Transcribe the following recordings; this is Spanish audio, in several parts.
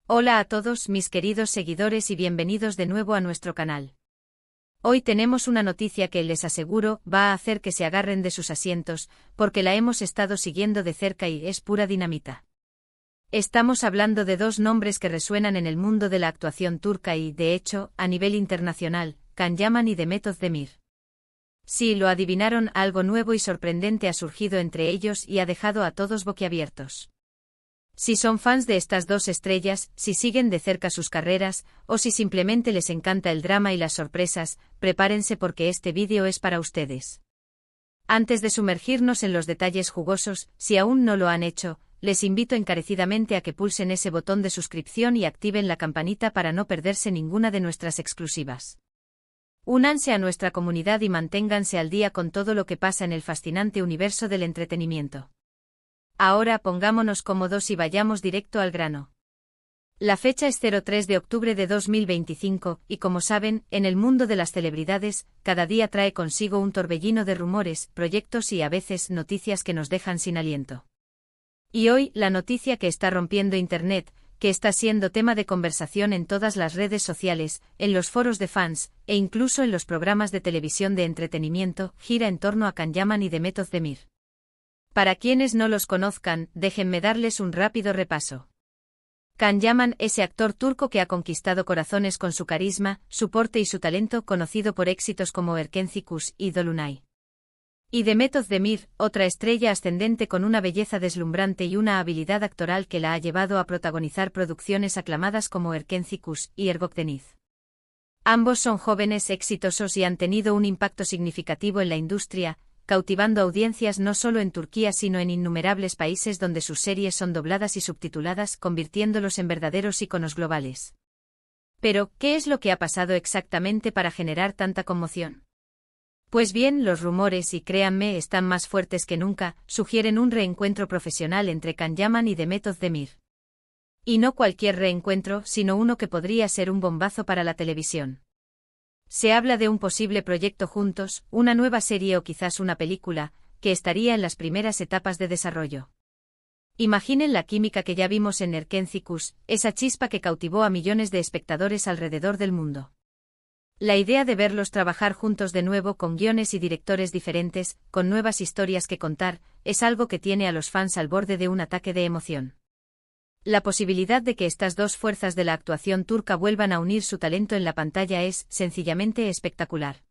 Hola a todos mis queridos seguidores y bienvenidos de nuevo a nuestro canal. Hoy tenemos una noticia que les aseguro va a hacer que se agarren de sus asientos, porque la hemos estado siguiendo de cerca y es pura dinamita. Estamos hablando de dos nombres que resuenan en el mundo de la actuación turca y, de hecho, a nivel internacional, Can Yaman y Demet Özdemir. Sí, lo adivinaron, algo nuevo y sorprendente ha surgido entre ellos y ha dejado a todos boquiabiertos. Si son fans de estas dos estrellas, si siguen de cerca sus carreras, o si simplemente les encanta el drama y las sorpresas, prepárense porque este vídeo es para ustedes. Antes de sumergirnos en los detalles jugosos, si aún no lo han hecho, les invito encarecidamente a que pulsen ese botón de suscripción y activen la campanita para no perderse ninguna de nuestras exclusivas. Únanse a nuestra comunidad y manténganse al día con todo lo que pasa en el fascinante universo del entretenimiento. Ahora pongámonos cómodos y vayamos directo al grano. La fecha es 03 de octubre de 2025, y como saben, en el mundo de las celebridades, cada día trae consigo un torbellino de rumores, proyectos y a veces noticias que nos dejan sin aliento. Y hoy, la noticia que está rompiendo Internet, que está siendo tema de conversación en todas las redes sociales, en los foros de fans, e incluso en los programas de televisión de entretenimiento, gira en torno a Can Yaman y Demet Özdemir. Para quienes no los conozcan, déjenme darles un rápido repaso. Can Yaman, ese actor turco que ha conquistado corazones con su carisma, su porte y su talento, conocido por éxitos como Erkenci Kuş y Dolunay. Y Demet Özdemir, otra estrella ascendente con una belleza deslumbrante y una habilidad actoral que la ha llevado a protagonizar producciones aclamadas como Erkenci Kuş y Ergok Deniz. Ambos son jóvenes exitosos y han tenido un impacto significativo en la industria, cautivando audiencias no solo en Turquía sino en innumerables países donde sus series son dobladas y subtituladas, convirtiéndolos en verdaderos íconos globales. Pero, ¿qué es lo que ha pasado exactamente para generar tanta conmoción? Pues bien, los rumores, y créanme, están más fuertes que nunca, sugieren un reencuentro profesional entre Can Yaman y Demet Özdemir. Y no cualquier reencuentro, sino uno que podría ser un bombazo para la televisión. Se habla de un posible proyecto juntos, una nueva serie o quizás una película, que estaría en las primeras etapas de desarrollo. Imaginen la química que ya vimos en Erkenci Kuş, esa chispa que cautivó a millones de espectadores alrededor del mundo. La idea de verlos trabajar juntos de nuevo con guiones y directores diferentes, con nuevas historias que contar, es algo que tiene a los fans al borde de un ataque de emoción. La posibilidad de que estas dos fuerzas de la actuación turca vuelvan a unir su talento en la pantalla es, sencillamente, espectacular.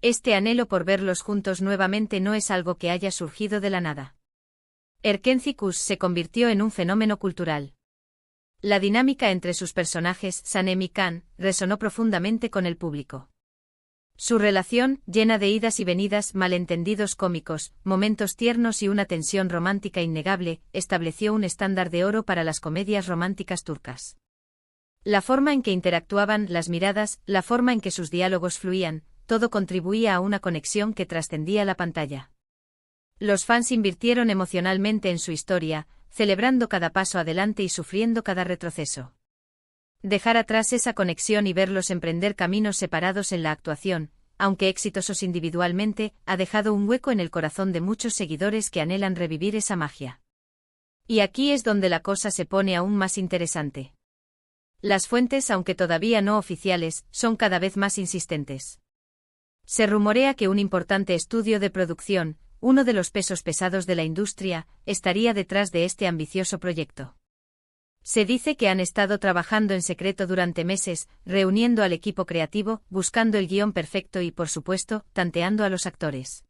Este anhelo por verlos juntos nuevamente no es algo que haya surgido de la nada. Erkenci Kuş se convirtió en un fenómeno cultural. La dinámica entre sus personajes, Sanem y Can, resonó profundamente con el público. Su relación, llena de idas y venidas, malentendidos cómicos, momentos tiernos y una tensión romántica innegable, estableció un estándar de oro para las comedias románticas turcas. La forma en que interactuaban, las miradas, la forma en que sus diálogos fluían, todo contribuía a una conexión que trascendía la pantalla. Los fans invirtieron emocionalmente en su historia, celebrando cada paso adelante y sufriendo cada retroceso. Dejar atrás esa conexión y verlos emprender caminos separados en la actuación, aunque exitosos individualmente, ha dejado un hueco en el corazón de muchos seguidores que anhelan revivir esa magia. Y aquí es donde la cosa se pone aún más interesante. Las fuentes, aunque todavía no oficiales, son cada vez más insistentes. Se rumorea que un importante estudio de producción, uno de los pesos pesados de la industria, estaría detrás de este ambicioso proyecto. Se dice que han estado trabajando en secreto durante meses, reuniendo al equipo creativo, buscando el guión perfecto y, por supuesto, tanteando a los actores.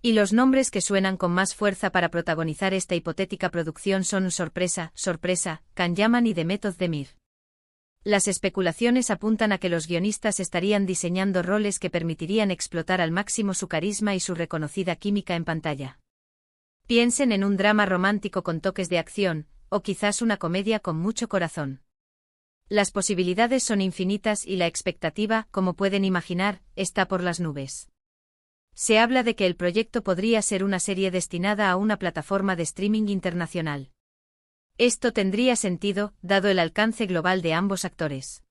Y los nombres que suenan con más fuerza para protagonizar esta hipotética producción son sorpresa, Can Yaman y Demet Özdemir. Las especulaciones apuntan a que los guionistas estarían diseñando roles que permitirían explotar al máximo su carisma y su reconocida química en pantalla. Piensen en un drama romántico con toques de acción, o quizás una comedia con mucho corazón. Las posibilidades son infinitas y la expectativa, como pueden imaginar, está por las nubes. Se habla de que el proyecto podría ser una serie destinada a una plataforma de streaming internacional. Esto tendría sentido, dado el alcance global de ambos actores.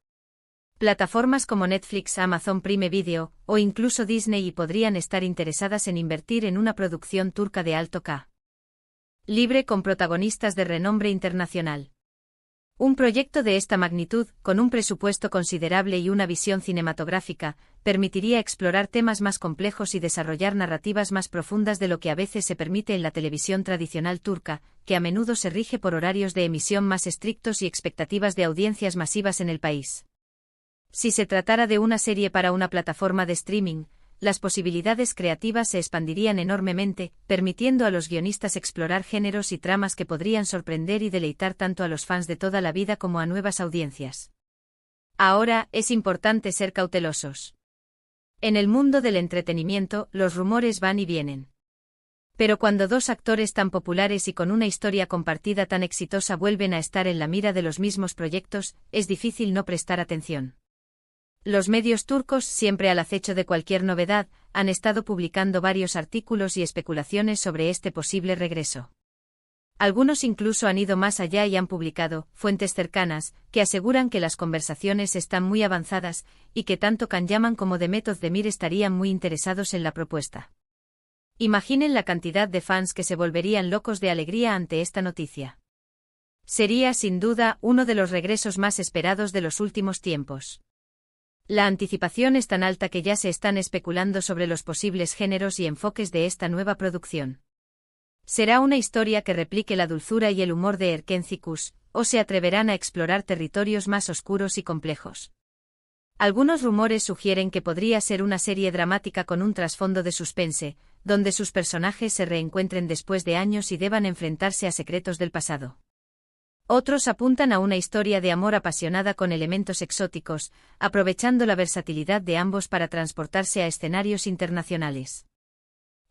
Plataformas como Netflix, Amazon Prime Video, o incluso Disney podrían estar interesadas en invertir en una producción turca de alto K. libre con protagonistas de renombre internacional. Un proyecto de esta magnitud, con un presupuesto considerable y una visión cinematográfica, permitiría explorar temas más complejos y desarrollar narrativas más profundas de lo que a veces se permite en la televisión tradicional turca, que a menudo se rige por horarios de emisión más estrictos y expectativas de audiencias masivas en el país. Si se tratara de una serie para una plataforma de streaming, las posibilidades creativas se expandirían enormemente, permitiendo a los guionistas explorar géneros y tramas que podrían sorprender y deleitar tanto a los fans de toda la vida como a nuevas audiencias. Ahora, es importante ser cautelosos. En el mundo del entretenimiento, los rumores van y vienen. Pero cuando dos actores tan populares y con una historia compartida tan exitosa vuelven a estar en la mira de los mismos proyectos, es difícil no prestar atención. Los medios turcos, siempre al acecho de cualquier novedad, han estado publicando varios artículos y especulaciones sobre este posible regreso. Algunos incluso han ido más allá y han publicado fuentes cercanas que aseguran que las conversaciones están muy avanzadas y que tanto Can Yaman como Demet Özdemir estarían muy interesados en la propuesta. Imaginen la cantidad de fans que se volverían locos de alegría ante esta noticia. Sería, sin duda, uno de los regresos más esperados de los últimos tiempos. La anticipación es tan alta que ya se están especulando sobre los posibles géneros y enfoques de esta nueva producción. ¿Será una historia que replique la dulzura y el humor de Erken Cikus, o se atreverán a explorar territorios más oscuros y complejos? Algunos rumores sugieren que podría ser una serie dramática con un trasfondo de suspense, donde sus personajes se reencuentren después de años y deban enfrentarse a secretos del pasado. Otros apuntan a una historia de amor apasionada con elementos exóticos, aprovechando la versatilidad de ambos para transportarse a escenarios internacionales.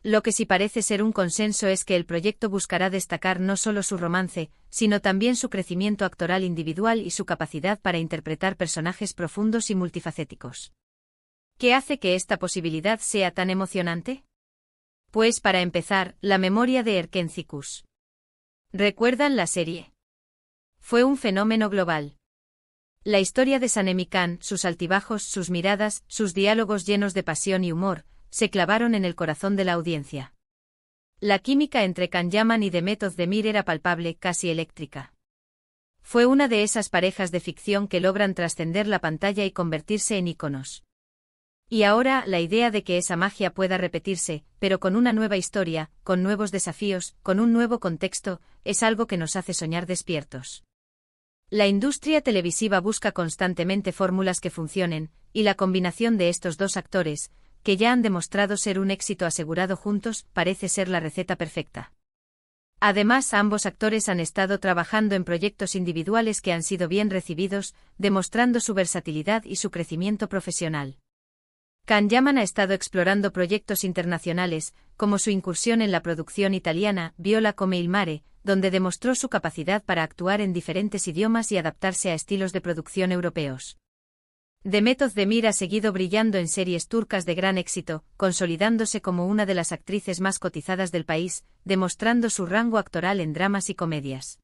Lo que sí parece ser un consenso es que el proyecto buscará destacar no solo su romance, sino también su crecimiento actoral individual y su capacidad para interpretar personajes profundos y multifacéticos. ¿Qué hace que esta posibilidad sea tan emocionante? Pues para empezar, la memoria de Erken Cikus. ¿Recuerdan la serie? Fue un fenómeno global. La historia de Sanemi Can, sus altibajos, sus miradas, sus diálogos llenos de pasión y humor, se clavaron en el corazón de la audiencia. La química entre Can Yaman y Demet Özdemir era palpable, casi eléctrica. Fue una de esas parejas de ficción que logran trascender la pantalla y convertirse en íconos. Y ahora, la idea de que esa magia pueda repetirse, pero con una nueva historia, con nuevos desafíos, con un nuevo contexto, es algo que nos hace soñar despiertos. La industria televisiva busca constantemente fórmulas que funcionen, y la combinación de estos dos actores, que ya han demostrado ser un éxito asegurado juntos, parece ser la receta perfecta. Además, ambos actores han estado trabajando en proyectos individuales que han sido bien recibidos, demostrando su versatilidad y su crecimiento profesional. Can Yaman ha estado explorando proyectos internacionales, como su incursión en la producción italiana Viola come il mare, donde demostró su capacidad para actuar en diferentes idiomas y adaptarse a estilos de producción europeos. Demet Özdemir ha seguido brillando en series turcas de gran éxito, consolidándose como una de las actrices más cotizadas del país, demostrando su rango actoral en dramas y comedias.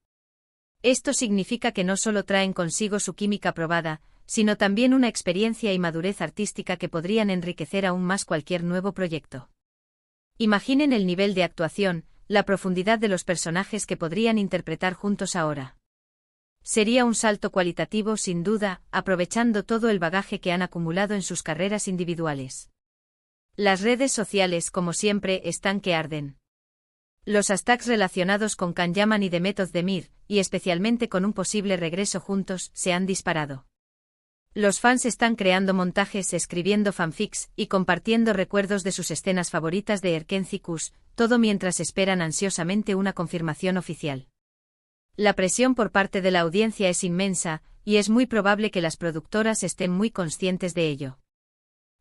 Esto significa que no solo traen consigo su química probada, sino también una experiencia y madurez artística que podrían enriquecer aún más cualquier nuevo proyecto. Imaginen el nivel de actuación, la profundidad de los personajes que podrían interpretar juntos ahora. Sería un salto cualitativo sin duda, aprovechando todo el bagaje que han acumulado en sus carreras individuales. Las redes sociales, como siempre, están que arden. Los hashtags relacionados con Can Yaman y Demet Özdemir, y especialmente con un posible regreso juntos, se han disparado. Los fans están creando montajes, escribiendo fanfics y compartiendo recuerdos de sus escenas favoritas de Erken Cikus, todo mientras esperan ansiosamente una confirmación oficial. La presión por parte de la audiencia es inmensa, y es muy probable que las productoras estén muy conscientes de ello.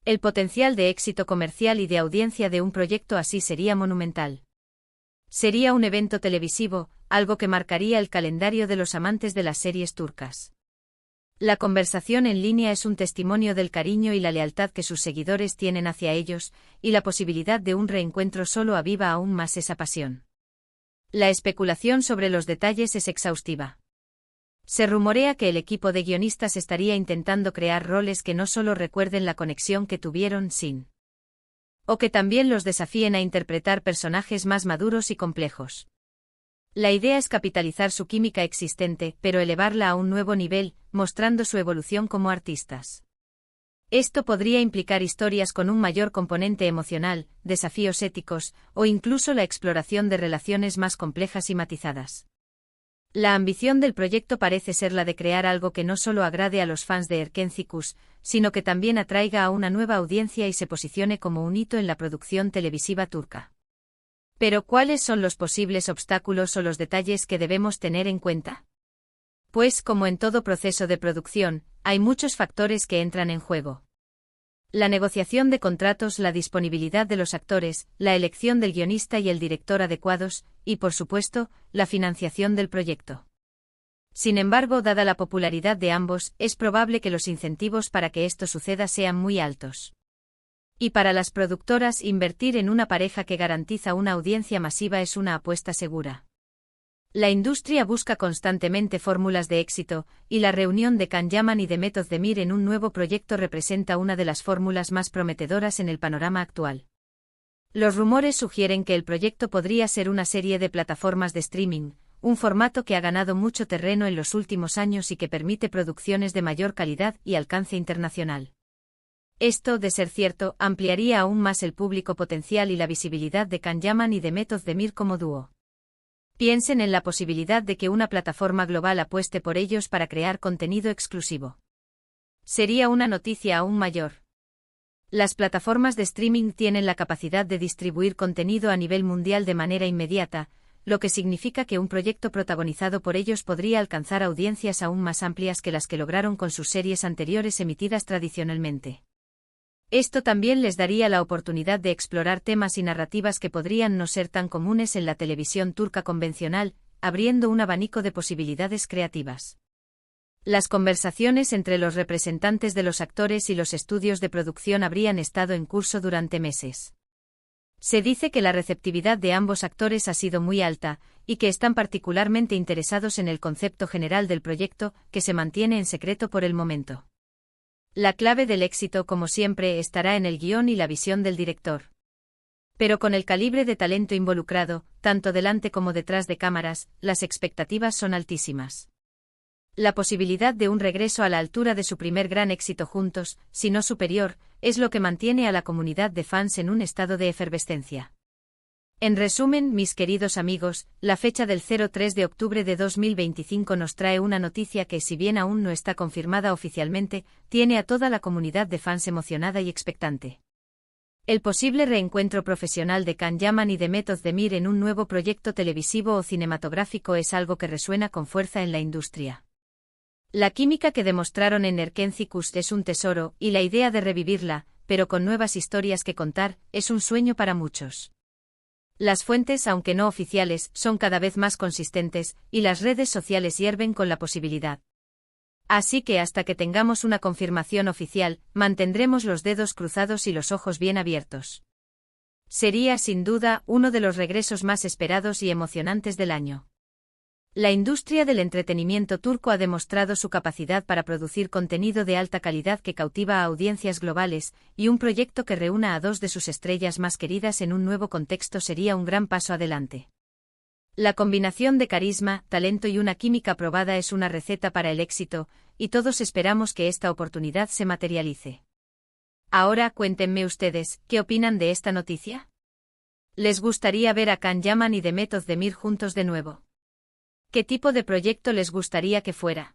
El potencial de éxito comercial y de audiencia de un proyecto así sería monumental. Sería un evento televisivo, algo que marcaría el calendario de los amantes de las series turcas. La conversación en línea es un testimonio del cariño y la lealtad que sus seguidores tienen hacia ellos, y la posibilidad de un reencuentro solo aviva aún más esa pasión. La especulación sobre los detalles es exhaustiva. Se rumorea que el equipo de guionistas estaría intentando crear roles que no solo recuerden la conexión que tuvieron sin, o que también los desafíen a interpretar personajes más maduros y complejos. La idea es capitalizar su química existente, pero elevarla a un nuevo nivel, mostrando su evolución como artistas. Esto podría implicar historias con un mayor componente emocional, desafíos éticos, o incluso la exploración de relaciones más complejas y matizadas. La ambición del proyecto parece ser la de crear algo que no solo agrade a los fans de Erkenzicus, sino que también atraiga a una nueva audiencia y se posicione como un hito en la producción televisiva turca. Pero ¿cuáles son los posibles obstáculos o los detalles que debemos tener en cuenta? Pues, como en todo proceso de producción, hay muchos factores que entran en juego. La negociación de contratos, la disponibilidad de los actores, la elección del guionista y el director adecuados, y por supuesto, la financiación del proyecto. Sin embargo, dada la popularidad de ambos, es probable que los incentivos para que esto suceda sean muy altos. Y para las productoras, invertir en una pareja que garantiza una audiencia masiva es una apuesta segura. La industria busca constantemente fórmulas de éxito, y la reunión de Can Yaman y de Demet Özdemir en un nuevo proyecto representa una de las fórmulas más prometedoras en el panorama actual. Los rumores sugieren que el proyecto podría ser una serie de plataformas de streaming, un formato que ha ganado mucho terreno en los últimos años y que permite producciones de mayor calidad y alcance internacional. Esto, de ser cierto, ampliaría aún más el público potencial y la visibilidad de Can Yaman y de Demet Özdemir como dúo. Piensen en la posibilidad de que una plataforma global apueste por ellos para crear contenido exclusivo. Sería una noticia aún mayor. Las plataformas de streaming tienen la capacidad de distribuir contenido a nivel mundial de manera inmediata, lo que significa que un proyecto protagonizado por ellos podría alcanzar audiencias aún más amplias que las que lograron con sus series anteriores emitidas tradicionalmente. Esto también les daría la oportunidad de explorar temas y narrativas que podrían no ser tan comunes en la televisión turca convencional, abriendo un abanico de posibilidades creativas. Las conversaciones entre los representantes de los actores y los estudios de producción habrían estado en curso durante meses. Se dice que la receptividad de ambos actores ha sido muy alta, y que están particularmente interesados en el concepto general del proyecto, que se mantiene en secreto por el momento. La clave del éxito, como siempre, estará en el guión y la visión del director. Pero con el calibre de talento involucrado, tanto delante como detrás de cámaras, las expectativas son altísimas. La posibilidad de un regreso a la altura de su primer gran éxito juntos, si no superior, es lo que mantiene a la comunidad de fans en un estado de efervescencia. En resumen, mis queridos amigos, la fecha del 03 de octubre de 2025 nos trae una noticia que, si bien aún no está confirmada oficialmente, tiene a toda la comunidad de fans emocionada y expectante. El posible reencuentro profesional de Can Yaman y de Demet Özdemir en un nuevo proyecto televisivo o cinematográfico es algo que resuena con fuerza en la industria. La química que demostraron en Erkenzicus es un tesoro, y la idea de revivirla, pero con nuevas historias que contar, es un sueño para muchos. Las fuentes, aunque no oficiales, son cada vez más consistentes, y las redes sociales hierven con la posibilidad. Así que hasta que tengamos una confirmación oficial, mantendremos los dedos cruzados y los ojos bien abiertos. Sería, sin duda, uno de los regresos más esperados y emocionantes del año. La industria del entretenimiento turco ha demostrado su capacidad para producir contenido de alta calidad que cautiva a audiencias globales, y un proyecto que reúna a dos de sus estrellas más queridas en un nuevo contexto sería un gran paso adelante. La combinación de carisma, talento y una química probada es una receta para el éxito, y todos esperamos que esta oportunidad se materialice. Ahora cuéntenme ustedes, ¿qué opinan de esta noticia? ¿Les gustaría ver a Can Yaman y Demet Özdemir juntos de nuevo? ¿Qué tipo de proyecto les gustaría que fuera?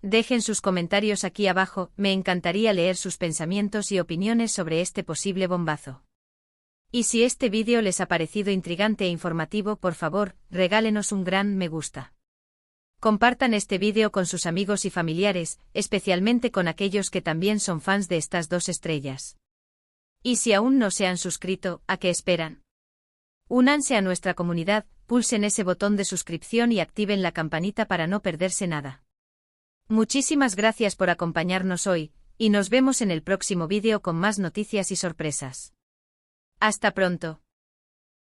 Dejen sus comentarios aquí abajo, me encantaría leer sus pensamientos y opiniones sobre este posible bombazo. Y si este vídeo les ha parecido intrigante e informativo, por favor, regálenos un gran me gusta. Compartan este vídeo con sus amigos y familiares, especialmente con aquellos que también son fans de estas dos estrellas. Y si aún no se han suscrito, ¿a qué esperan? Únanse a nuestra comunidad, pulsen ese botón de suscripción y activen la campanita para no perderse nada. Muchísimas gracias por acompañarnos hoy, y nos vemos en el próximo vídeo con más noticias y sorpresas. Hasta pronto.